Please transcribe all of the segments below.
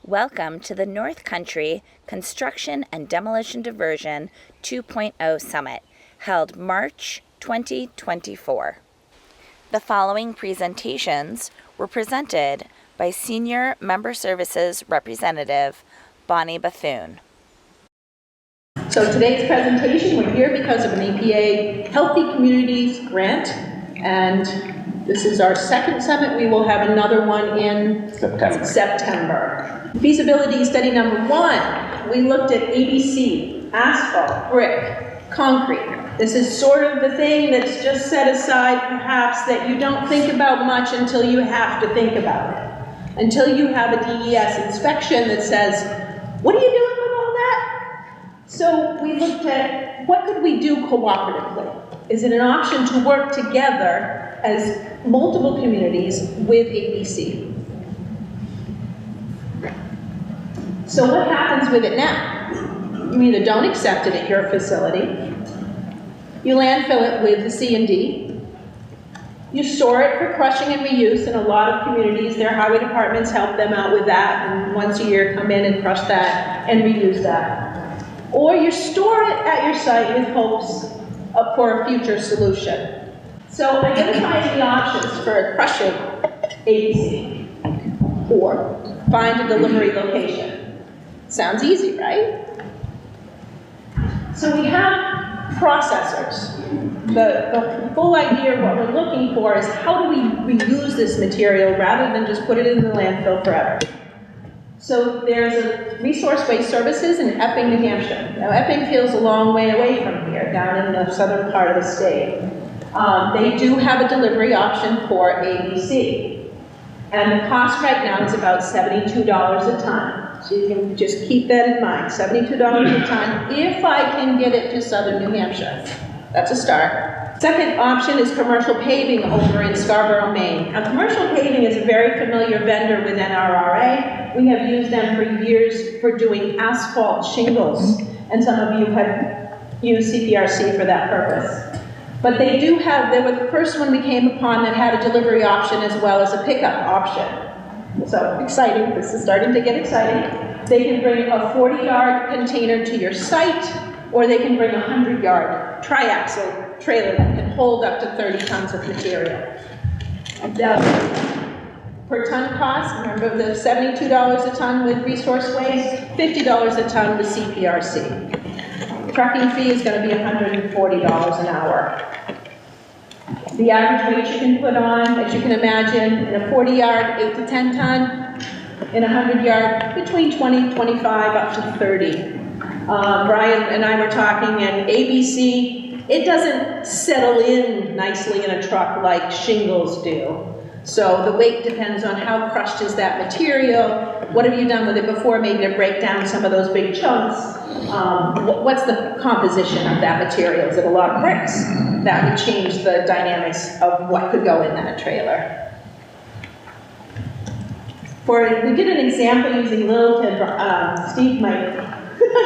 Welcome to the North Country Construction and Demolition Diversion 2.0 Summit, held March 2024. The following presentations were presented by Senior Member Services Representative Bonnie Bethune. So today's presentation, we're here because of an EPA Healthy Communities grant, and this is our second summit. We will have another one in September. Feasibility study number 1, we looked at ABC, asphalt, brick, concrete. This is sort of the thing that's just set aside perhaps that you don't think about much until you have to think about it. Until you have a DES inspection that says, what are you doing with all that? So we looked at what could we do cooperatively? Is it an option to work together as multiple communities with ABC? So what happens with it now? You either don't accept it at your facility, you landfill it with the C&D, you store it for crushing and reuse. In a lot of communities, their highway departments help them out with that, and once a year come in and crush that and reuse that. Or you store it at your site with hopes for a future solution. So identify the options for crushing ABC, or find a delivery location. Sounds easy, right? So we have processors. The full idea of what we're looking for is how do we reuse this material rather than just put it in the landfill forever. So there's a Resource Waste Services in Epping, New Hampshire. Now Epping feels a long way away from here, down in the southern part of the state. They do have a delivery option for ABC. And the cost right now is about $72 a ton. So you can just keep that in mind, $72 a ton, if I can get it to southern New Hampshire. That's a start. Second option is commercial paving over in Scarborough, Maine. Now, commercial paving is a very familiar vendor with NRRA. We have used them for years for doing asphalt shingles, and some of you have used CPRC for that purpose. But they do have, they were the first one we came upon that had a delivery option as well as a pickup option. So exciting, this is starting to get exciting. They can bring a 40-yard container to your site, or they can bring a 100-yard triaxle trailer that can hold up to 30 tons of material. Per ton cost, remember the $72 a ton with resource waste, $50 a ton with CPRC. Trucking fee is going to be $140 an hour. The average weight you can put on, as you can imagine, in a 40-yard, 8 to 10 ton, in a 100-yard, between 20, 25, up to 30. Brian and I were talking, and ABC, it doesn't settle in nicely in a truck like shingles do. So the weight depends on how crushed is that material. What have you done with it before, maybe to break down some of those big chunks? What's the composition of that material? Is it a lot of bricks? That would change the dynamics of what could go in that trailer. We did an example using Littleton. Steve might not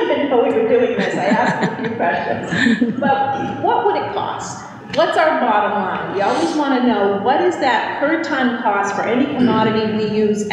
even know we were doing this. I asked him a few questions. But what would it cost? What's our bottom line? We always want to know what is that per ton cost for any commodity we use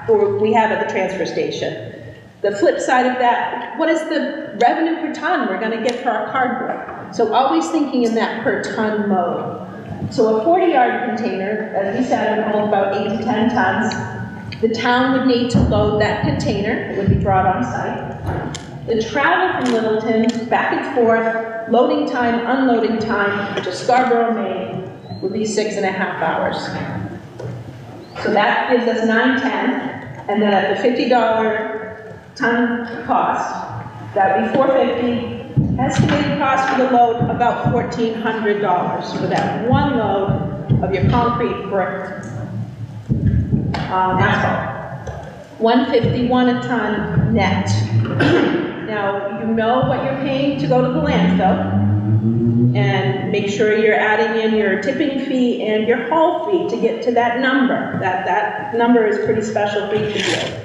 or we have at the transfer station. The flip side of that, what is the revenue per ton we're going to get for our cardboard? So always thinking in that per ton mode. So a 40-yard container, as we said, would hold about 8 to 10 tons. The town would need to load that container. It would be brought on site. The travel from Littleton, back and forth, loading time, unloading time, to Scarborough, Maine, would be 6.5 hours. So that gives us 910, and then at the $50 ton cost, that would be $450. Estimated cost for the load, about $1,400 for that one load of your concrete brick asphalt. $151 a ton net. Now, you know what you're paying to go to the landfill, and make sure you're adding in your tipping fee and your haul fee to get to that number. That number is pretty special for each of you.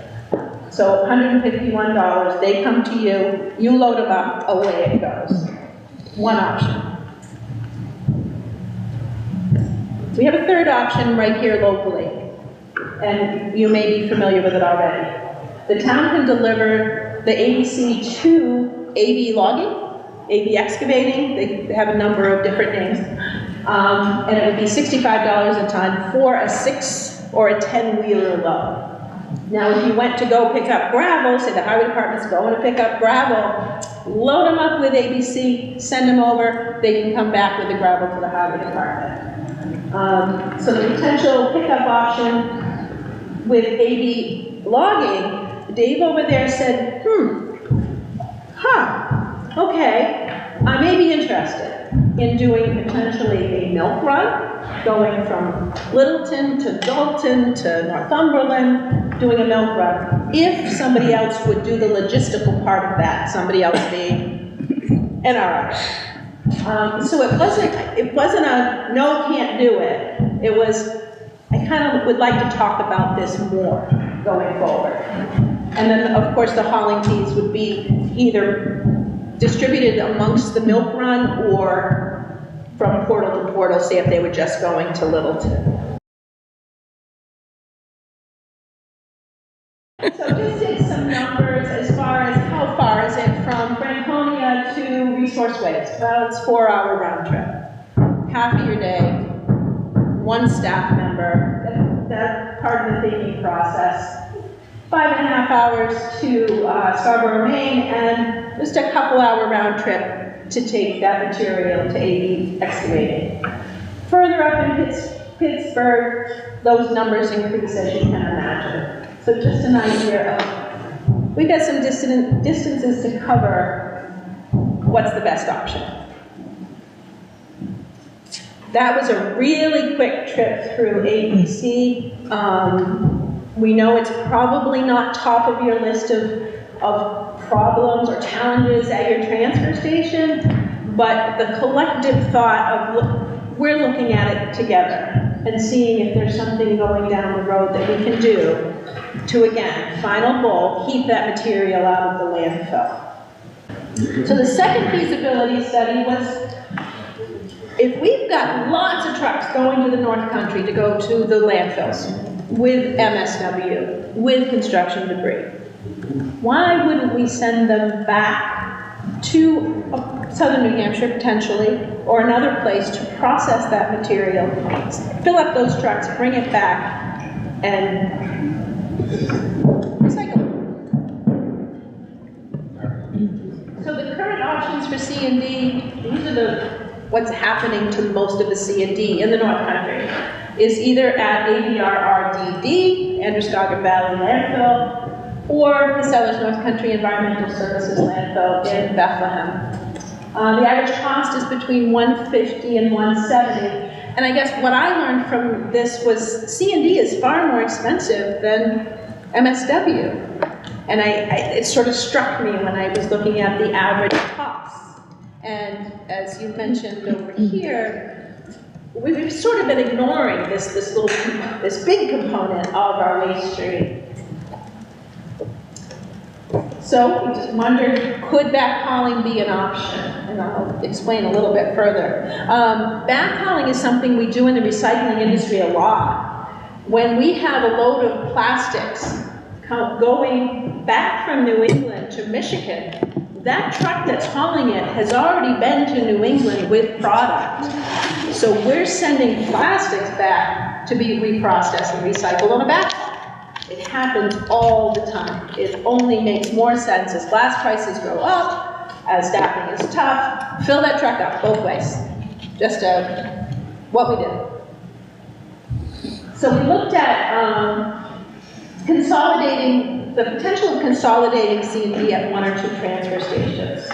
So $151, they come to you, you load them up, away it goes. One option. We have a third option right here locally, and you may be familiar with it already. the town can deliver the ABC to AB logging, AB excavating, they have a number of different names, and it would be $65 a ton for a 6 or a 10-wheeler load. Now, if you went to go pick up gravel, say the highway department's going to pick up gravel, load them up with ABC, send them over, they can come back with the gravel to the highway department. So the potential pickup option with AB logging, Dave over there said, okay, I may be interested in doing potentially a milk run, going from Littleton to Dalton to Northumberland, doing a milk run, if somebody else would do the logistical part of that, somebody else being NRRA. So it wasn't a no, can't do it. It was, I kind of would like to talk about this more going forward. And then, of course, the hauling fees would be either distributed amongst the milk run or from portal to portal, say if they were just going to Littleton. So just did some numbers as far as how far is it from Franconia to Resource Waste. Well, it's a 4-hour round trip. Half of your day, one staff member, that's part of the thinking process. 5.5 hours to Scarborough, Maine, and just a couple-hour round trip to take that material to AB excavating. Further up in Pittsburgh, those numbers increase as you can imagine. So just an idea of, we've got some distances to cover. What's the best option? That was a really quick trip through ABC. We know it's probably not top of your list of problems or challenges at your transfer station, but the collective thought of, we're looking at it together and seeing if there's something going down the road that we can do to, again, final goal, keep that material out of the landfill. So the second feasibility study was, if we've got lots of trucks going to the North Country to go to the landfills with MSW, with construction debris, why wouldn't we send them back to southern New Hampshire, potentially, or another place to process that material, fill up those trucks, bring it back, and recycle it? So the current options for C&D, these are what's happening to most of the C&D in the North Country, is either at ABRRDD, Androscoggin Valley Landfill, or Casellas North Country Environmental Services Landfill in Bethlehem. The average cost is between $150 and $170. And I guess what I learned from this was C&D is far more expensive than MSW. And it sort of struck me when I was looking at the average costs. And as you mentioned over here, we've sort of been ignoring this big component of our waste stream. So we just wondered, could backhauling be an option? And I'll explain a little bit further. Backhauling is something we do in the recycling industry a lot. When we have a load of plastics going back from New England to Michigan, that truck that's hauling it has already been to New England with product. So we're sending plastics back to be reprocessed and recycled on a backhaul. It happens all the time. It only makes more sense as glass prices go up, as staffing is tough. Fill that truck up both ways. Just what we did. So we looked at consolidating, the potential of consolidating C&D at 1 or 2 transfer stations.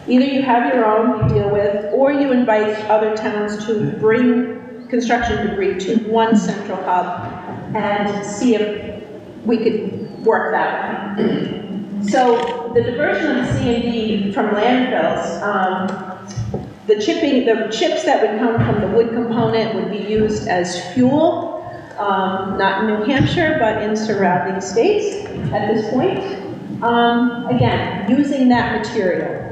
Either you have your own you deal with, or you invite other towns to bring construction debris to one central hub and see if we could work that way. So the diversion of C&D from landfills, the chips that would come from the wood component would be used as fuel, not in New Hampshire, but in surrounding states at this point. Again, using that material.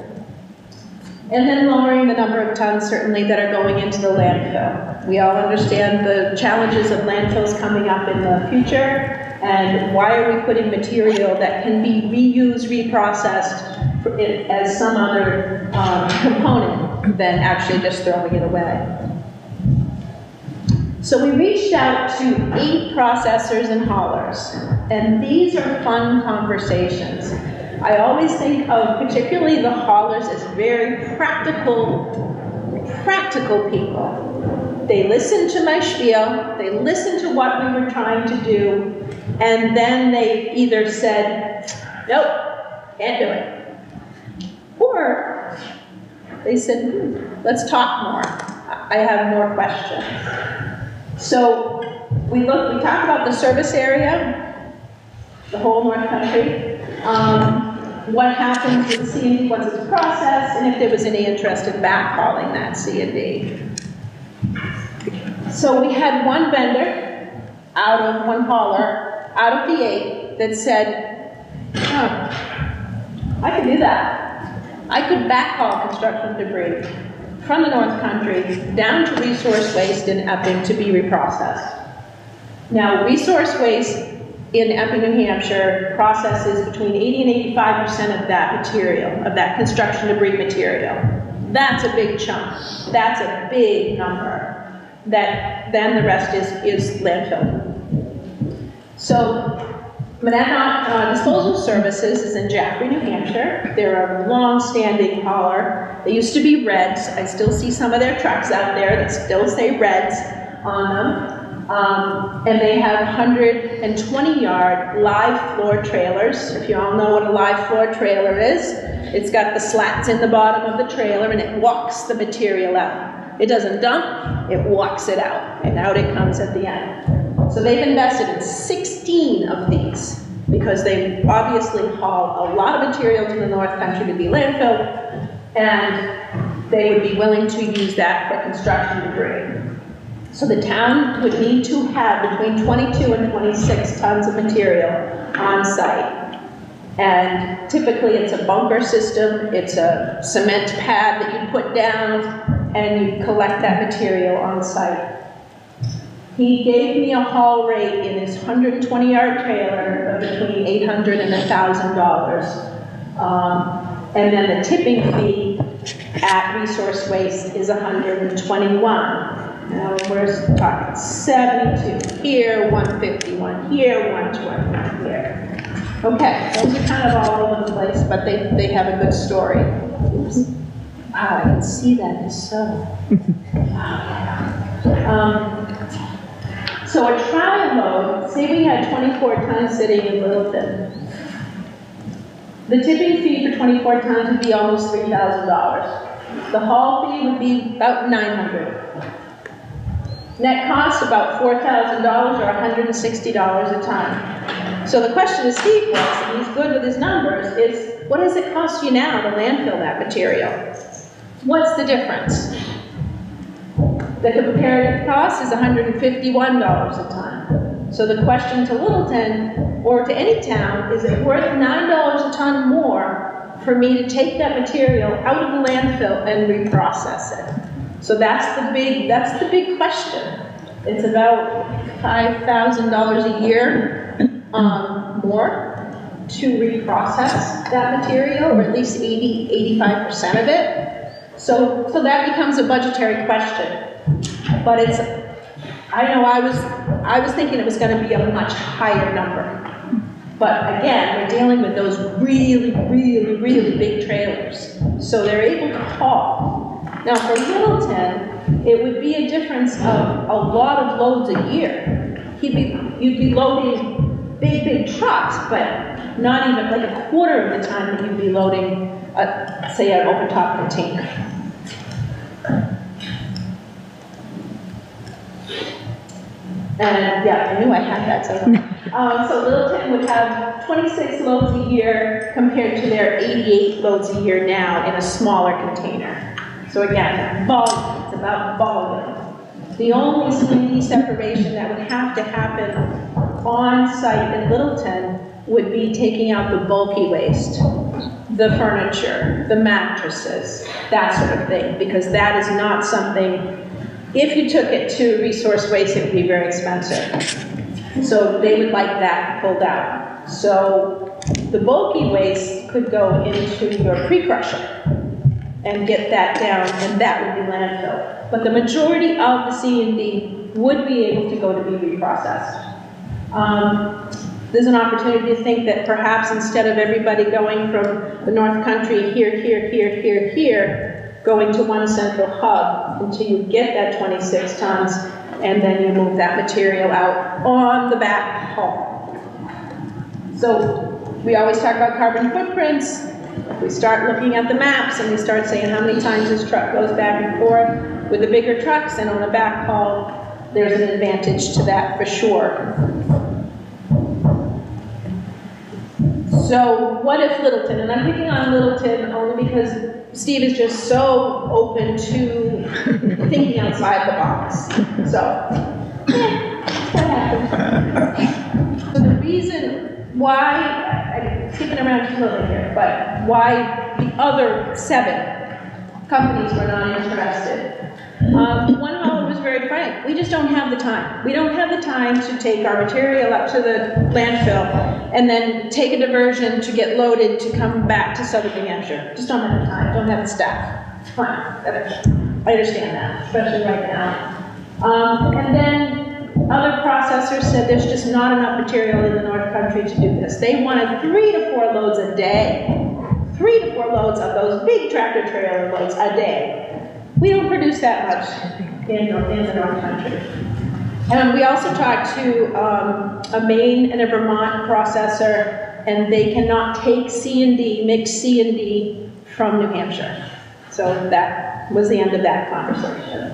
And then lowering the number of tons, certainly, that are going into the landfill. We all understand the challenges of landfills coming up in the future, And why are we putting material that can be reused, reprocessed as some other component than actually just throwing it away? So we reached out to 8 processors and haulers, and these are fun conversations. I always think of particularly the haulers as very practical people. They listened to my spiel, they listened to what we were trying to do, and then they either said, nope, can't do it. Or they said, let's talk more. I have more questions. So we talked about the service area, the whole North Country, what happens with C&D once it's processed, and if there was any interest in backhauling that C&D. So we had one vendor, one hauler, out of the 8 that said, I could do that. I could backhaul construction debris from the North Country down to resource waste in Epping to be reprocessed. Now, resource waste in Epping, New Hampshire processes between 80 and 85% of that material, of that construction debris material. That's a big chunk. That's a big number. Then the rest is landfill. So Monadnock Disposal Services is in Jaffrey, New Hampshire. They're a long-standing hauler. They used to be Reds. I still see some of their trucks out there that still say Reds on them. And they have 120-yard live floor trailers. If you all know what a live floor trailer is, it's got the slats in the bottom of the trailer and it walks the material out. It doesn't dump, it walks it out, and out it comes at the end. So they've invested in 16 of these because they obviously haul a lot of material to the North Country to be landfilled, and they would be willing to use that for construction debris. So the town would need to have between 22 and 26 tons of material on site. And typically it's a bunker system, it's a cement pad that you put down, and you collect that material on site. He gave me a haul rate in his 120-yard trailer of between $800 and $1,000. And then the tipping fee at resource waste is $121. Now we're talking 72 here, 151 here, 121 here. Okay, those are kind of all over the place, but they have a good story. Oops. Wow, I can see that is so. So a trial load, say we had 24 tons sitting in Littleton. The tipping fee for 24 tons would be almost $3,000. The haul fee would be about $900. Net cost about $4,000 or $160 a ton. So the question to Steve was, and he's good with his numbers, is what does it cost you now to landfill that material? What's the difference? The comparative cost is $151 a ton. So the question to Littleton, or to any town, is it worth $9 a ton more for me to take that material out of the landfill and reprocess it? So that's the big question. It's about $5,000 a year more to reprocess that material, or at least 85% of it. So that becomes a budgetary question. But it's, I know I was thinking it was going to be a much higher number. But again, we're dealing with those really, really, really big trailers. So they're able to haul. Now for Littleton, it would be a difference of a lot of loads a year. You'd be loading big trucks, but not even like a quarter of the time that you'd be loading, say, an open top container. And yeah, I knew I had that somewhere. So Littleton would have 26 loads a year compared to their 88 loads a year now in a smaller container. So again, volume, it's about volume. The only C&D separation that would have to happen on site in Littleton would be taking out the bulky waste, the furniture, the mattresses, that sort of thing, because that is not something, if you took it to resource waste, it would be very expensive. So they would like that pulled out. So the bulky waste could go into your pre-crusher and get that down, and that would be landfill. But the majority of the C&D would be able to go to be reprocessed. There's an opportunity to think that perhaps instead of everybody going from the North Country here, going to one central hub until you get that 26 tons, and then you move that material out on the back haul. So we always talk about carbon footprints. If we start looking at the maps and we start saying how many times this truck goes back and forth with the bigger trucks and on the back haul, there's an advantage to that for sure. So what if Littleton, and I'm picking on Littleton only because Steve is just so open to thinking outside the box. So, what happened? So the reason why, I'm skipping around a little here, but why the other 7 companies were not interested. One hauler was very frank. We just don't have the time. We don't have the time to take our material up to the landfill and then take a diversion to get loaded to come back to southern New Hampshire. Just don't have the time. Don't have the staff. Fine. I understand that, especially right now. And then other processors said there's just not enough material in the North Country to do this. They wanted 3 to 4 loads a day. 3 to 4 loads of those big tractor trailer loads a day. We don't produce that much in the North Country. And we also talked to a Maine and a Vermont processor, and they cannot take C&D, mixed C&D from New Hampshire. So that was the end of that conversation.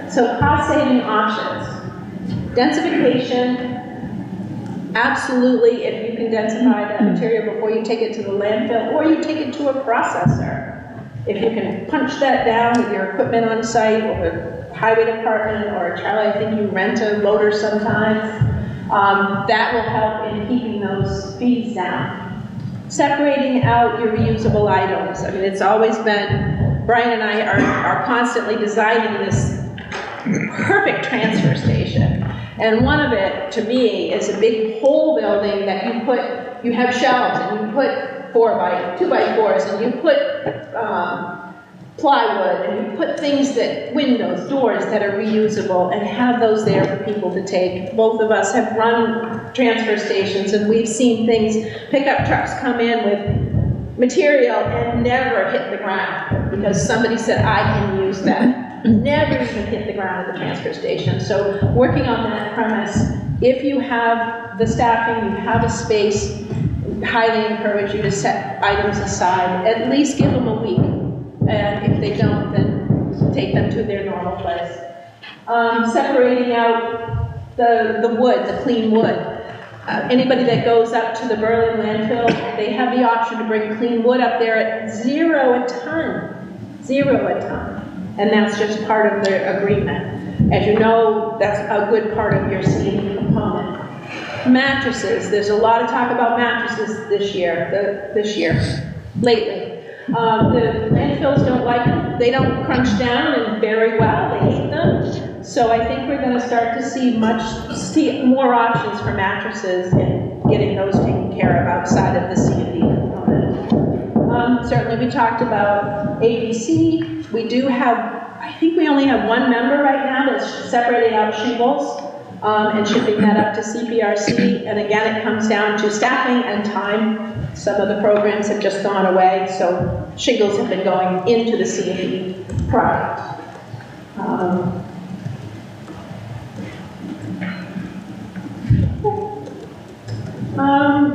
So cost-saving options. Densification. Absolutely, if you can densify that material before you take it to the landfill or you take it to a processor. If you can punch that down with your equipment on site or a highway department or Charlie, I think you rent a loader sometimes, that will help in keeping those fees down. Separating out your reusable items. I mean, it's always been, Brian and I are constantly designing this perfect transfer station. And one of it, to me, is a big whole building that you have shelves and you put 2x4s and you put plywood and you put things windows, doors that are reusable and have those there for people to take. Both of us have run transfer stations and we've seen pickup trucks come in with material and never hit the ground because somebody said, I can use that. Never even hit the ground at the transfer station. So working on that premise, if you have the staffing, you have a space, highly encourage you to set items aside. At least give them a week. And if they don't, then take them to their normal place. Separating out the wood, the clean wood. Anybody that goes up to the Berlin landfill, they have the option to bring clean wood up there at $0 a ton. $0 a ton. And that's just part of the agreement. As you know, that's a good part of your C&D component. Mattresses, there's a lot of talk about mattresses lately. The landfills don't like them. They don't crunch down and very well, they hate them. So I think we're gonna start to see more options for mattresses and getting those taken care of outside of the C&D component. Certainly we talked about ABC. We do have, I think we only have one member right now that's separating out shingles and shipping that up to CPRC. And again, it comes down to staffing and time. Some of the programs have just gone away, so shingles have been going into the C&D product.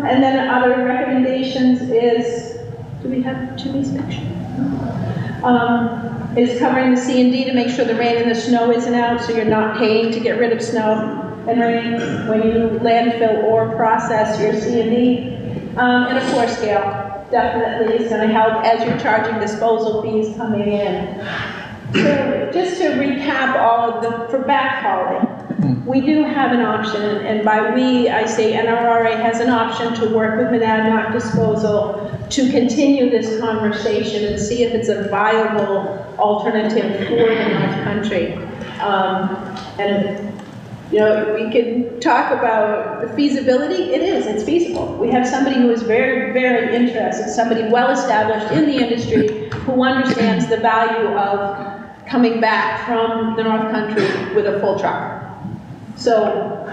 And then other recommendations is, do we have Jimmy's picture? Is covering the C&D to make sure the rain and the snow isn't out, so you're not paying to get rid of snow and rain when you landfill or process your C&D. And a floor scale definitely is going to help as you're charging disposal fees coming in. So just to recap all of for backhauling, we do have an option, and by we, I say NRRA has an option to work with Monadnock Disposal to continue this conversation and see if it's a viable alternative for the North Country. And you know, we can talk about the feasibility. It's feasible. We have somebody who is very, very interested, somebody well established in the industry who understands the value of coming back from the North Country with a full truck. So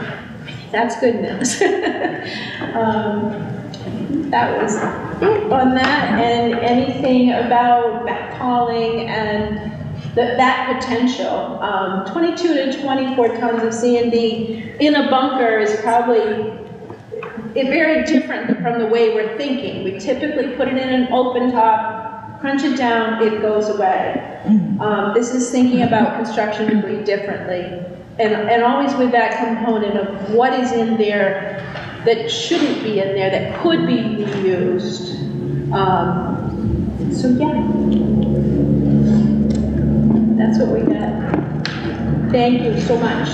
that's good news. That was it on that. And anything about backhauling and that potential. 22 to 24 tons of C&D in a bunker is probably very different from the way we're thinking. We typically put it in an open top, crunch it down, it goes away. This is thinking about construction debris differently. And always with that component of what is in there that shouldn't be in there, that could be reused. So yeah, that's what we got. Thank you so much.